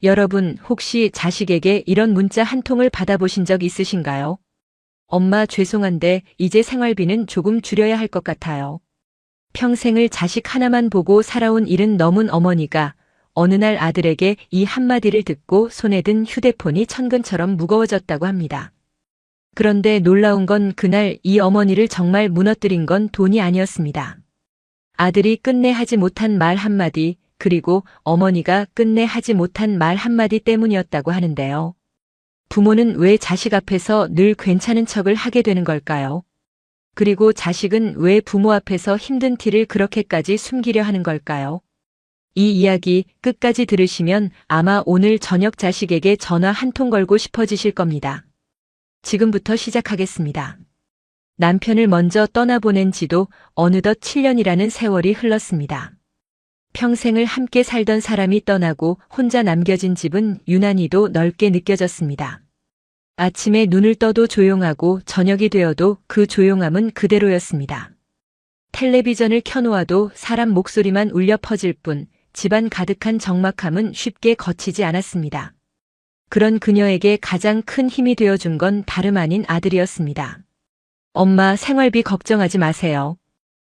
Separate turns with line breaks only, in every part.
여러분, 혹시 자식에게 이런 문자 한 통을 받아보신 적 있으신가요? 엄마 죄송한데 이제 생활비는 조금 줄여야 할 것 같아요. 평생을 자식 하나만 보고 살아온 일은 넘은 어머니가 어느 날 아들에게 이 한마디를 듣고 손에 든 휴대폰이 천근처럼 무거워졌다고 합니다. 그런데 놀라운 건 그날 이 어머니를 정말 무너뜨린 건 돈이 아니었습니다. 아들이 끝내 하지 못한 말 한마디, 그리고 어머니가 끝내 하지 못한 말 한마디 때문이었다고 하는데요. 부모는 왜 자식 앞에서 늘 괜찮은 척을 하게 되는 걸까요? 그리고 자식은 왜 부모 앞에서 힘든 티를 그렇게까지 숨기려 하는 걸까요? 이 이야기 끝까지 들으시면 아마 오늘 저녁 자식에게 전화 한 통 걸고 싶어지실 겁니다. 지금부터 시작하겠습니다. 남편을 먼저 떠나보낸 지도 어느덧 7년이라는 세월이 흘렀습니다. 평생을 함께 살던 사람이 떠나고 혼자 남겨진 집은 유난히도 넓게 느껴졌습니다. 아침에 눈을 떠도 조용하고 저녁이 되어도 그 조용함은 그대로였습니다. 텔레비전을 켜놓아도 사람 목소리만 울려 퍼질 뿐 집안 가득한 적막함은 쉽게 거치지 않았습니다. 그런 그녀에게 가장 큰 힘이 되어준 건 다름 아닌 아들이었습니다. 엄마, 생활비 걱정하지 마세요.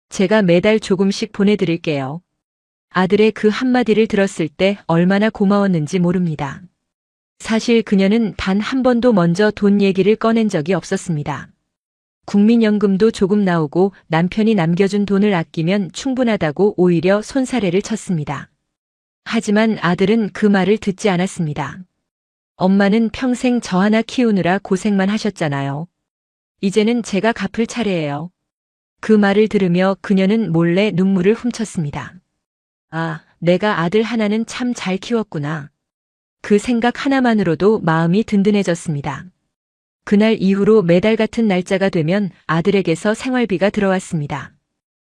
제가 매달 조금씩 보내드릴게요. 아들의 그 한마디를 들었을 때 얼마나 고마웠는지 모릅니다. 사실 그녀는 단 한 번도 먼저 돈 얘기를 꺼낸 적이 없었습니다. 국민연금도 조금 나오고 남편이 남겨준 돈을 아끼면 충분하다고 오히려 손사래를 쳤습니다. 하지만 아들은 그 말을 듣지 않았습니다. 엄마는 평생 저 하나 키우느라 고생만 하셨잖아요. 이제는 제가 갚을 차례예요. 그 말을 들으며 그녀는 몰래 눈물을 훔쳤습니다. 아, 내가 아들 하나는 참 잘 키웠구나. 그 생각 하나만으로도 마음이 든든해졌습니다. 그날 이후로 매달 같은 날짜가 되면 아들에게서 생활비가 들어왔습니다.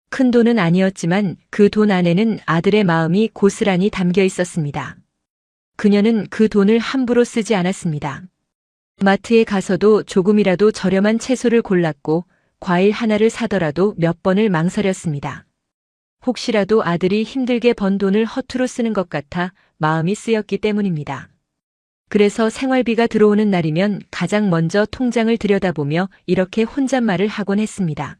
큰 돈은 아니었지만 그 돈 안에는 아들의 마음이 고스란히 담겨 있었습니다. 그녀는 그 돈을 함부로 쓰지 않았습니다. 마트에 가서도 조금이라도 저렴한 채소를 골랐고 과일 하나를 사더라도 몇 번을 망설였습니다. 혹시라도 아들이 힘들게 번 돈을 허투루 쓰는 것 같아 마음이 쓰였기 때문입니다. 그래서 생활비가 들어오는 날이면 가장 먼저 통장을 들여다보며 이렇게 혼잣말을 하곤 했습니다.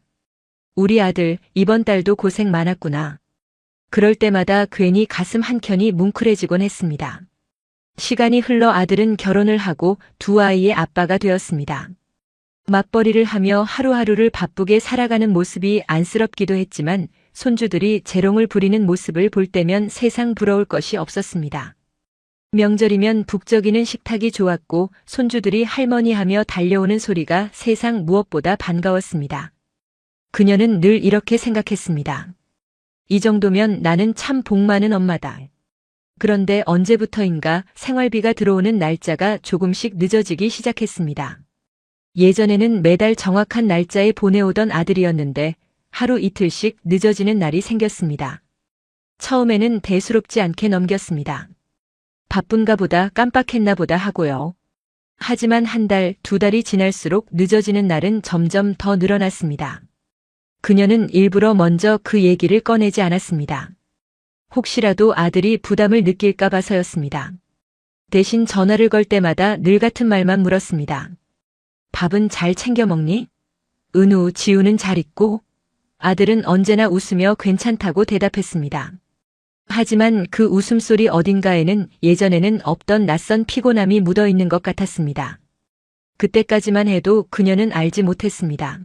우리 아들, 이번 달도 고생 많았구나. 그럴 때마다 괜히 가슴 한켠이 뭉클해지곤 했습니다. 시간이 흘러 아들은 결혼을 하고 두 아이의 아빠가 되었습니다. 맞벌이를 하며 하루하루를 바쁘게 살아가는 모습이 안쓰럽기도 했지만 손주들이 재롱을 부리는 모습을 볼 때면 세상 부러울 것이 없었습니다. 명절이면 북적이는 식탁이 좋았고 손주들이 할머니 하며 달려오는 소리가 세상 무엇보다 반가웠습니다. 그녀는 늘 이렇게 생각했습니다. 이 정도면 나는 참 복 많은 엄마다. 그런데 언제부터인가 생활비가 들어오는 날짜가 조금씩 늦어지기 시작했습니다. 예전에는 매달 정확한 날짜에 보내오던 아들이었는데 하루 이틀씩 늦어지는 날이 생겼습니다. 처음에는 대수롭지 않게 넘겼습니다. 바쁜가 보다, 깜빡했나 보다 하고요. 하지만 한 달, 두 달이 지날수록 늦어지는 날은 점점 더 늘어났습니다. 그녀는 일부러 먼저 그 얘기를 꺼내지 않았습니다. 혹시라도 아들이 부담을 느낄까 봐서였습니다. 대신 전화를 걸 때마다 늘 같은 말만 물었습니다. 밥은 잘 챙겨 먹니? 은우, 지우는 잘 있고? 아들은 언제나 웃으며 괜찮다고 대답했습니다. 하지만 그 웃음소리 어딘가에는 예전에는 없던 낯선 피곤함이 묻어 있는 것 같았습니다. 그때까지만 해도 그녀는 알지 못했습니다.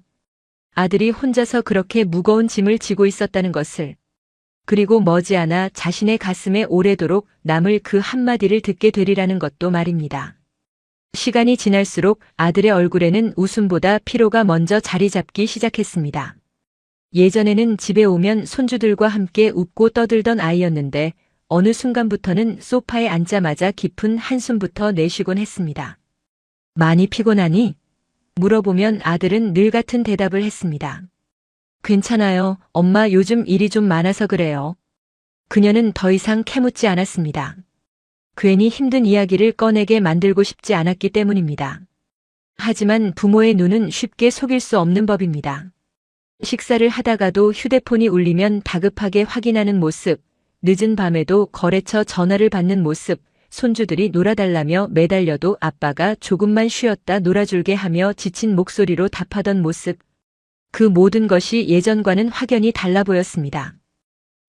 아들이 혼자서 그렇게 무거운 짐을 지고 있었다는 것을, 그리고 머지않아 자신의 가슴에 오래도록 남을 그 한마디를 듣게 되리라는 것도 말입니다. 시간이 지날수록 아들의 얼굴에는 웃음보다 피로가 먼저 자리 잡기 시작했습니다. 예전에는 집에 오면 손주들과 함께 웃고 떠들던 아이였는데 어느 순간부터는 소파에 앉자마자 깊은 한숨부터 내쉬곤 했습니다. 많이 피곤하니? 물어보면 아들은 늘 같은 대답을 했습니다. 괜찮아요. 엄마 요즘 일이 좀 많아서 그래요. 그녀는 더 이상 캐묻지 않았습니다. 괜히 힘든 이야기를 꺼내게 만들고 싶지 않았기 때문입니다. 하지만 부모의 눈은 쉽게 속일 수 없는 법입니다. 식사를 하다가도 휴대폰이 울리면 다급하게 확인하는 모습, 늦은 밤에도 거래처 전화를 받는 모습, 손주들이 놀아달라며 매달려도 아빠가 조금만 쉬었다 놀아줄게 하며 지친 목소리로 답하던 모습. 그 모든 것이 예전과는 확연히 달라 보였습니다.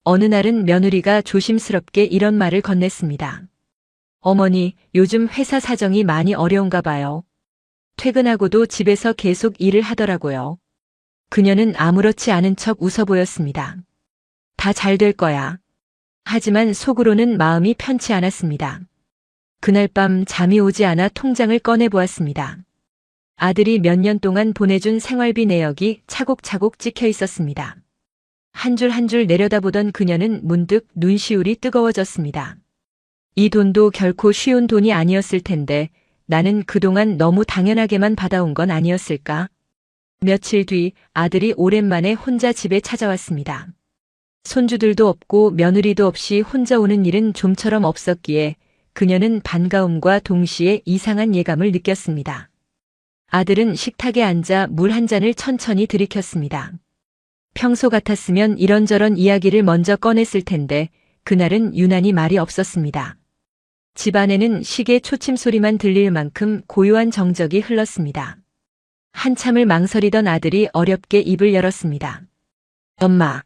어느 날은 며느리가 조심스럽게 이런 말을 건넸습니다. 어머니, 요즘 회사 사정이 많이 어려운가 봐요. 퇴근하고도 집에서 계속 일을 하더라고요. 그녀는 아무렇지 않은 척 웃어 보였습니다. 다 잘 될 거야. 하지만 속으로는 마음이 편치 않았습니다. 그날 밤 잠이 오지 않아 통장을 꺼내 보았습니다. 아들이 몇 년 동안 보내준 생활비 내역이 차곡차곡 찍혀 있었습니다. 한 줄 한 줄 내려다보던 그녀는 문득 눈시울이 뜨거워졌습니다. 이 돈도 결코 쉬운 돈이 아니었을 텐데 나는 그동안 너무 당연하게만 받아온 건 아니었을까? 며칠 뒤 아들이 오랜만에 혼자 집에 찾아왔습니다. 손주들도 없고 며느리도 없이 혼자 오는 일은 좀처럼 없었기에 그녀는 반가움과 동시에 이상한 예감을 느꼈습니다. 아들은 식탁에 앉아 물 한 잔을 천천히 들이켰습니다. 평소 같았으면 이런저런 이야기를 먼저 꺼냈을 텐데 그날은 유난히 말이 없었습니다. 집안에는 시계 초침 소리만 들릴 만큼 고요한 정적이 흘렀습니다. 한참을 망설이던 아들이 어렵게 입을 열었습니다. 엄마.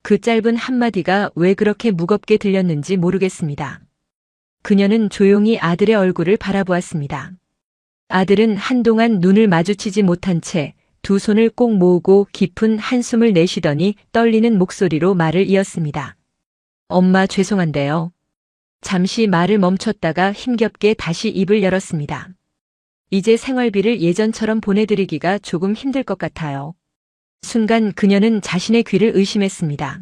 그 짧은 한마디가 왜 그렇게 무겁게 들렸는지 모르겠습니다. 그녀는 조용히 아들의 얼굴을 바라보았습니다. 아들은 한동안 눈을 마주치지 못한 채 두 손을 꼭 모으고 깊은 한숨을 내쉬더니 떨리는 목소리로 말을 이었습니다. 엄마 죄송한데요. 잠시 말을 멈췄다가 힘겹게 다시 입을 열었습니다. 이제 생활비를 예전처럼 보내드리기가 조금 힘들 것 같아요. 순간 그녀는 자신의 귀를 의심했습니다.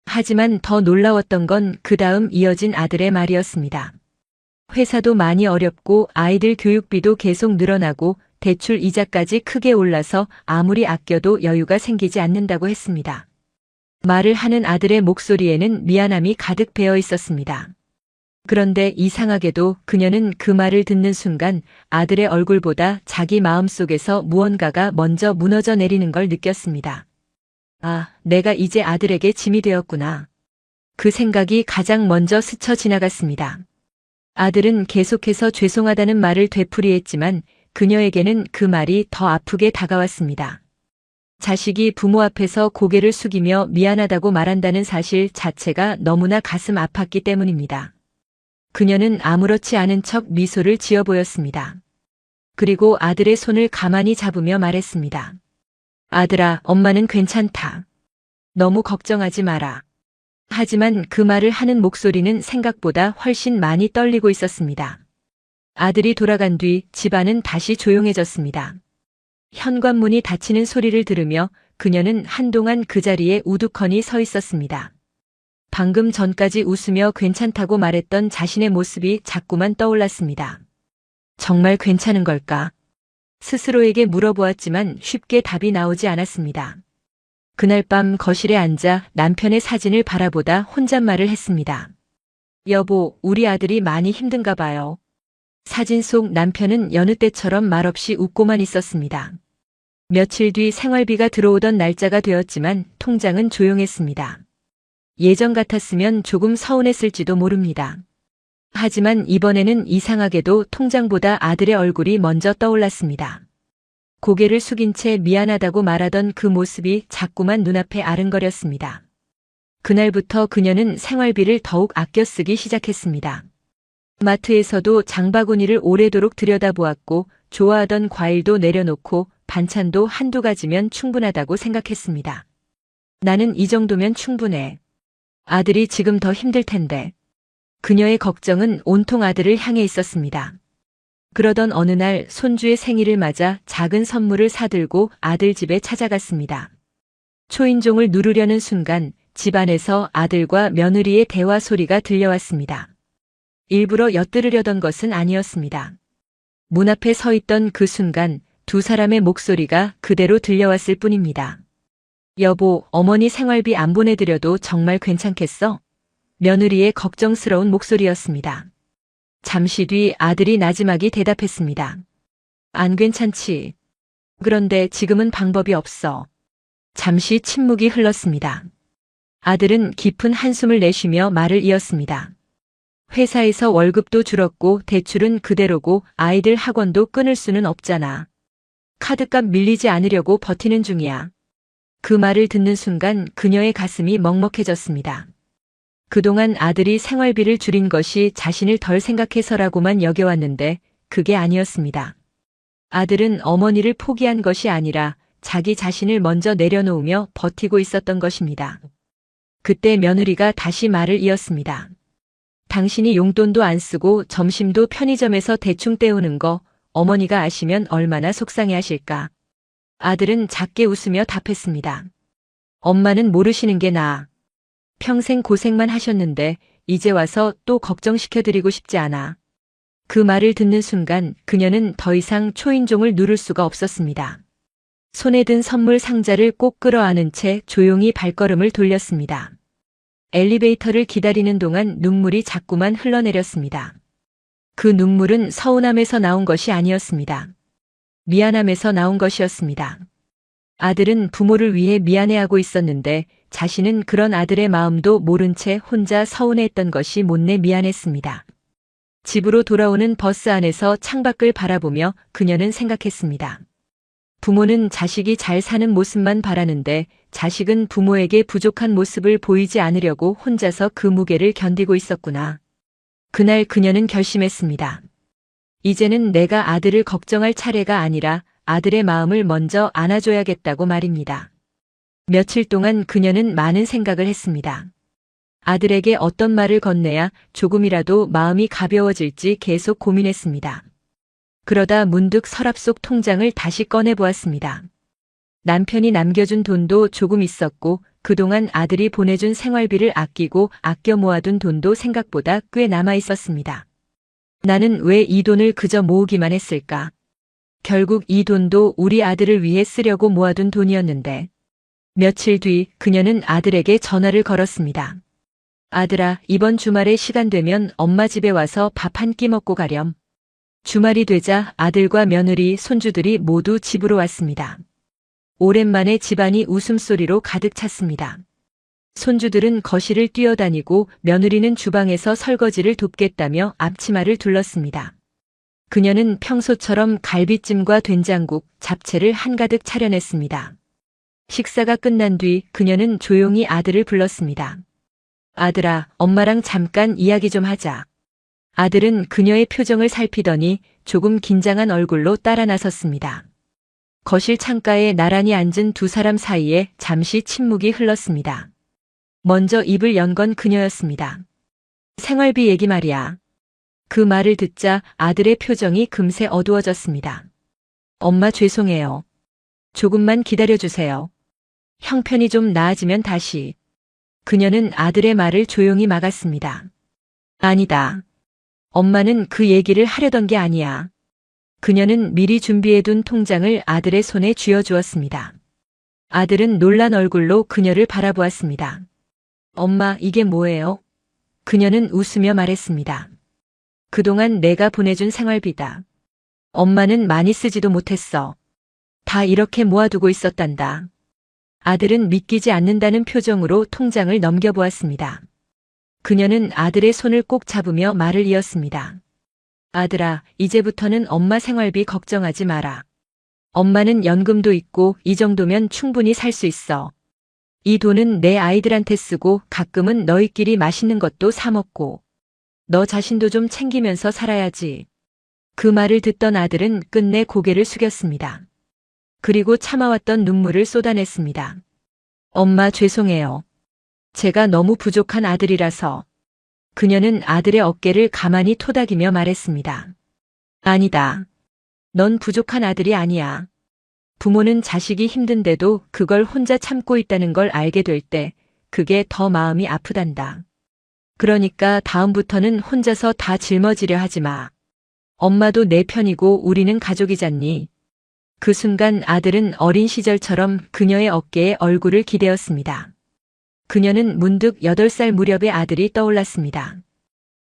하지만 더 놀라웠던 건 그 다음 이어진 아들의 말이었습니다. 회사도 많이 어렵고 아이들 교육비도 계속 늘어나고 대출 이자까지 크게 올라서 아무리 아껴도 여유가 생기지 않는다고 했습니다. 말을 하는 아들의 목소리에는 미안함이 가득 배어 있었습니다. 그런데 이상하게도 그녀는 그 말을 듣는 순간 아들의 얼굴보다 자기 마음속에서 무언가가 먼저 무너져 내리는 걸 느꼈습니다. 아, 내가 이제 아들에게 짐이 되었구나. 그 생각이 가장 먼저 스쳐 지나갔습니다. 아들은 계속해서 죄송하다는 말을 되풀이했지만 그녀에게는 그 말이 더 아프게 다가왔습니다. 자식이 부모 앞에서 고개를 숙이며 미안하다고 말한다는 사실 자체가 너무나 가슴 아팠기 때문입니다. 그녀는 아무렇지 않은 척 미소를 지어 보였습니다. 그리고 아들의 손을 가만히 잡으며 말했습니다. 아들아, 엄마는 괜찮다. 너무 걱정하지 마라. 하지만 그 말을 하는 목소리는 생각보다 훨씬 많이 떨리고 있었습니다. 아들이 돌아간 뒤 집안은 다시 조용해졌습니다. 현관문이 닫히는 소리를 들으며 그녀는 한동안 그 자리에 우두커니 서 있었습니다. 방금 전까지 웃으며 괜찮다고 말했던 자신의 모습이 자꾸만 떠올랐습니다. 정말 괜찮은 걸까? 스스로에게 물어보았지만 쉽게 답이 나오지 않았습니다. 그날 밤 거실에 앉아 남편의 사진을 바라보다 혼잣말을 했습니다. 여보, 우리 아들이 많이 힘든가 봐요. 사진 속 남편은 여느 때처럼 말없이 웃고만 있었습니다. 며칠 뒤 생활비가 들어오던 날짜가 되었지만 통장은 조용했습니다. 예전 같았으면 조금 서운했을지도 모릅니다. 하지만 이번에는 이상하게도 통장보다 아들의 얼굴이 먼저 떠올랐습니다. 고개를 숙인 채 미안하다고 말하던 그 모습이 자꾸만 눈앞에 아른거렸습니다. 그날부터 그녀는 생활비를 더욱 아껴 쓰기 시작했습니다. 마트에서도 장바구니를 오래도록 들여다보았고 좋아하던 과일도 내려놓고 반찬도 한두 가지면 충분하다고 생각했습니다. 나는 이 정도면 충분해. 아들이 지금 더 힘들 텐데. 그녀의 걱정은 온통 아들을 향해 있었습니다. 그러던 어느 날 손주의 생일을 맞아 작은 선물을 사들고 아들 집에 찾아갔습니다. 초인종을 누르려는 순간 집안에서 아들과 며느리의 대화 소리가 들려왔습니다. 일부러 엿들으려던 것은 아니었습니다. 문 앞에 서 있던 그 순간 두 사람의 목소리가 그대로 들려왔을 뿐입니다. 여보, 어머니 생활비 안 보내드려도 정말 괜찮겠어? 며느리의 걱정스러운 목소리였습니다. 잠시 뒤 아들이 나지막이 대답했습니다. 안 괜찮지. 그런데 지금은 방법이 없어. 잠시 침묵이 흘렀습니다. 아들은 깊은 한숨을 내쉬며 말을 이었습니다. 회사에서 월급도 줄었고 대출은 그대로고 아이들 학원도 끊을 수는 없잖아. 카드값 밀리지 않으려고 버티는 중이야. 그 말을 듣는 순간 그녀의 가슴이 먹먹해졌습니다. 그동안 아들이 생활비를 줄인 것이 자신을 덜 생각해서라고만 여겨왔는데 그게 아니었습니다. 아들은 어머니를 포기한 것이 아니라 자기 자신을 먼저 내려놓으며 버티고 있었던 것입니다. 그때 며느리가 다시 말을 이었습니다. 당신이 용돈도 안 쓰고 점심도 편의점에서 대충 때우는 거 어머니가 아시면 얼마나 속상해 하실까. 아들은 작게 웃으며 답했습니다. 엄마는 모르시는 게 나아. 평생 고생만 하셨는데 이제 와서 또 걱정시켜드리고 싶지 않아. 그 말을 듣는 순간 그녀는 더 이상 초인종을 누를 수가 없었습니다. 손에 든 선물 상자를 꼭 끌어안은 채 조용히 발걸음을 돌렸습니다. 엘리베이터를 기다리는 동안 눈물이 자꾸만 흘러내렸습니다. 그 눈물은 서운함에서 나온 것이 아니었습니다. 미안함에서 나온 것이었습니다. 아들은 부모를 위해 미안해하고 있었는데 자신은 그런 아들의 마음도 모른 채 혼자 서운해했던 것이 못내 미안했습니다. 집으로 돌아오는 버스 안에서 창밖을 바라보며 그녀는 생각했습니다. 부모는 자식이 잘 사는 모습만 바라는데 자식은 부모에게 부족한 모습을 보이지 않으려고 혼자서 그 무게를 견디고 있었구나. 그날 그녀는 결심했습니다. 이제는 내가 아들을 걱정할 차례가 아니라 아들의 마음을 먼저 안아줘야겠다고 말입니다. 며칠 동안 그녀는 많은 생각을 했습니다. 아들에게 어떤 말을 건네야 조금이라도 마음이 가벼워질지 계속 고민했습니다. 그러다 문득 서랍 속 통장을 다시 꺼내보았습니다. 남편이 남겨준 돈도 조금 있었고 그동안 아들이 보내준 생활비를 아끼고 아껴 모아둔 돈도 생각보다 꽤 남아 있었습니다. 나는 왜 이 돈을 그저 모으기만 했을까? 결국 이 돈도 우리 아들을 위해 쓰려고 모아둔 돈이었는데. 며칠 뒤 그녀는 아들에게 전화를 걸었습니다. 아들아, 이번 주말에 시간 되면 엄마 집에 와서 밥 한 끼 먹고 가렴. 주말이 되자 아들과 며느리, 손주들이 모두 집으로 왔습니다. 오랜만에 집안이 웃음소리로 가득 찼습니다. 손주들은 거실을 뛰어다니고 며느리는 주방에서 설거지를 돕겠다며 앞치마를 둘렀습니다. 그녀는 평소처럼 갈비찜과 된장국, 잡채를 한가득 차려냈습니다. 식사가 끝난 뒤 그녀는 조용히 아들을 불렀습니다. 아들아, 엄마랑 잠깐 이야기 좀 하자. 아들은 그녀의 표정을 살피더니 조금 긴장한 얼굴로 따라 나섰습니다. 거실 창가에 나란히 앉은 두 사람 사이에 잠시 침묵이 흘렀습니다. 먼저 입을 연 건 그녀였습니다. 생활비 얘기 말이야. 그 말을 듣자 아들의 표정이 금세 어두워졌습니다. 엄마 죄송해요. 조금만 기다려주세요. 형편이 좀 나아지면 다시. 그녀는 아들의 말을 조용히 막았습니다. 아니다. 엄마는 그 얘기를 하려던 게 아니야. 그녀는 미리 준비해둔 통장을 아들의 손에 쥐어주었습니다. 아들은 놀란 얼굴로 그녀를 바라보았습니다. 엄마, 이게 뭐예요? 그녀는 웃으며 말했습니다. 그동안 내가 보내준 생활비다. 엄마는 많이 쓰지도 못했어. 다 이렇게 모아두고 있었단다. 아들은 믿기지 않는다는 표정으로 통장을 넘겨보았습니다. 그녀는 아들의 손을 꼭 잡으며 말을 이었습니다. 아들아, 이제부터는 엄마 생활비 걱정하지 마라. 엄마는 연금도 있고 이 정도면 충분히 살 수 있어. 이 돈은 내 아이들한테 쓰고 가끔은 너희끼리 맛있는 것도 사 먹고 너 자신도 좀 챙기면서 살아야지. 그 말을 듣던 아들은 끝내 고개를 숙였습니다. 그리고 참아왔던 눈물을 쏟아냈습니다. 엄마 죄송해요. 제가 너무 부족한 아들이라서. 그녀는 아들의 어깨를 가만히 토닥이며 말했습니다. 아니다. 넌 부족한 아들이 아니야. 부모는 자식이 힘든데도 그걸 혼자 참고 있다는 걸 알게 될 때 그게 더 마음이 아프단다. 그러니까 다음부터는 혼자서 다 짊어지려 하지 마. 엄마도 내 편이고 우리는 가족이잖니. 그 순간 아들은 어린 시절처럼 그녀의 어깨에 얼굴을 기대었습니다. 그녀는 문득 8살 무렵의 아들이 떠올랐습니다.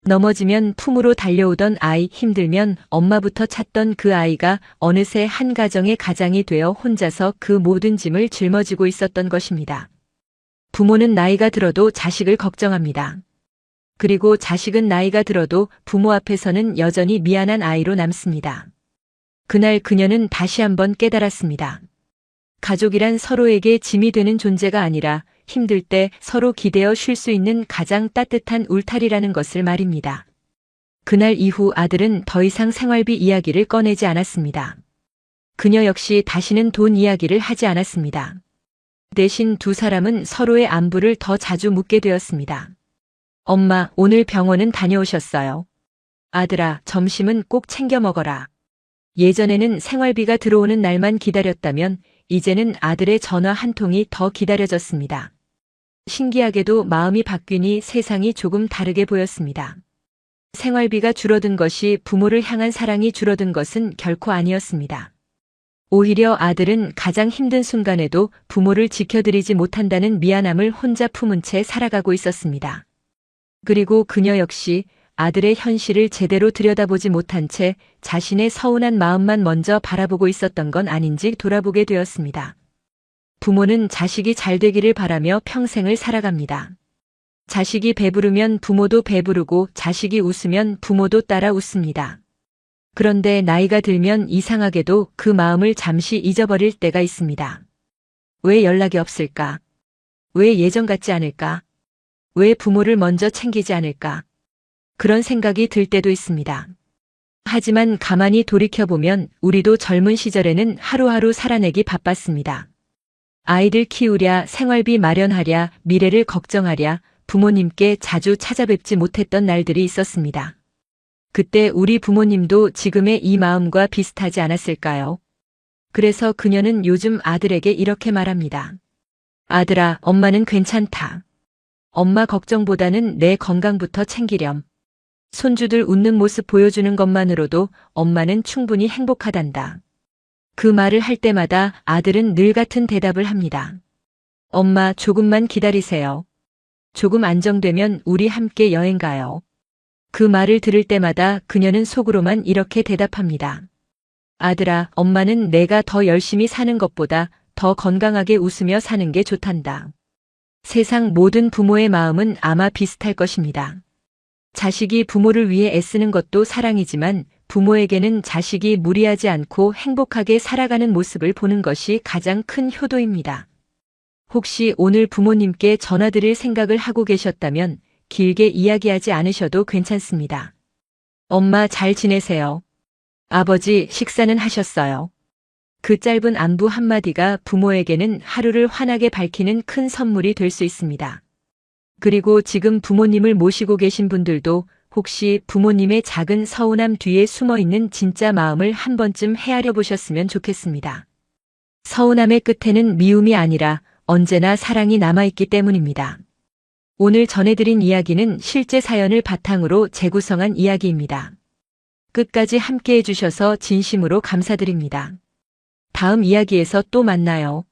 넘어지면 품으로 달려오던 아이, 힘들면 엄마부터 찾던 그 아이가 어느새 한 가정의 가장이 되어 혼자서 그 모든 짐을 짊어지고 있었던 것입니다. 부모는 나이가 들어도 자식을 걱정합니다. 그리고 자식은 나이가 들어도 부모 앞에서는 여전히 미안한 아이로 남습니다. 그날 그녀는 다시 한번 깨달았습니다. 가족이란 서로에게 짐이 되는 존재가 아니라 힘들 때 서로 기대어 쉴 수 있는 가장 따뜻한 울타리라는 것을 말입니다. 그날 이후 아들은 더 이상 생활비 이야기를 꺼내지 않았습니다. 그녀 역시 다시는 돈 이야기를 하지 않았습니다. 대신 두 사람은 서로의 안부를 더 자주 묻게 되었습니다. 엄마, 오늘 병원은 다녀오셨어요? 아들아, 점심은 꼭 챙겨 먹어라. 예전에는 생활비가 들어오는 날만 기다렸다면 이제는 아들의 전화 한 통이 더 기다려졌습니다. 신기하게도 마음이 바뀌니 세상이 조금 다르게 보였습니다. 생활비가 줄어든 것이 부모를 향한 사랑이 줄어든 것은 결코 아니었습니다. 오히려 아들은 가장 힘든 순간에도 부모를 지켜드리지 못한다는 미안함을 혼자 품은 채 살아가고 있었습니다. 그리고 그녀 역시 아들의 현실을 제대로 들여다보지 못한 채 자신의 서운한 마음만 먼저 바라보고 있었던 건 아닌지 돌아보게 되었습니다. 부모는 자식이 잘 되기를 바라며 평생을 살아갑니다. 자식이 배부르면 부모도 배부르고 자식이 웃으면 부모도 따라 웃습니다. 그런데 나이가 들면 이상하게도 그 마음을 잠시 잊어버릴 때가 있습니다. 왜 연락이 없을까? 왜 예전 같지 않을까? 왜 부모를 먼저 챙기지 않을까? 그런 생각이 들 때도 있습니다. 하지만 가만히 돌이켜보면 우리도 젊은 시절에는 하루하루 살아내기 바빴습니다. 아이들 키우랴, 생활비 마련하랴, 미래를 걱정하랴, 부모님께 자주 찾아뵙지 못했던 날들이 있었습니다. 그때 우리 부모님도 지금의 이 마음과 비슷하지 않았을까요? 그래서 그녀는 요즘 아들에게 이렇게 말합니다. 아들아, 엄마는 괜찮다. 엄마 걱정보다는 내 건강부터 챙기렴. 손주들 웃는 모습 보여주는 것만으로도 엄마는 충분히 행복하단다. 그 말을 할 때마다 아들은 늘 같은 대답을 합니다. 엄마, 조금만 기다리세요. 조금 안정되면 우리 함께 여행 가요. 그 말을 들을 때마다 그녀는 속으로만 이렇게 대답합니다. 아들아, 엄마는 내가 더 열심히 사는 것보다 더 건강하게 웃으며 사는 게 좋단다. 세상 모든 부모의 마음은 아마 비슷할 것입니다. 자식이 부모를 위해 애쓰는 것도 사랑이지만 부모에게는 자식이 무리하지 않고 행복하게 살아가는 모습을 보는 것이 가장 큰 효도입니다. 혹시 오늘 부모님께 전화드릴 생각을 하고 계셨다면 길게 이야기하지 않으셔도 괜찮습니다. 엄마 잘 지내세요? 아버지 식사는 하셨어요? 그 짧은 안부 한마디가 부모에게는 하루를 환하게 밝히는 큰 선물이 될 수 있습니다. 그리고 지금 부모님을 모시고 계신 분들도 혹시 부모님의 작은 서운함 뒤에 숨어있는 진짜 마음을 한 번쯤 헤아려 보셨으면 좋겠습니다. 서운함의 끝에는 미움이 아니라 언제나 사랑이 남아있기 때문입니다. 오늘 전해드린 이야기는 실제 사연을 바탕으로 재구성한 이야기입니다. 끝까지 함께 해주셔서 진심으로 감사드립니다. 다음 이야기에서 또 만나요.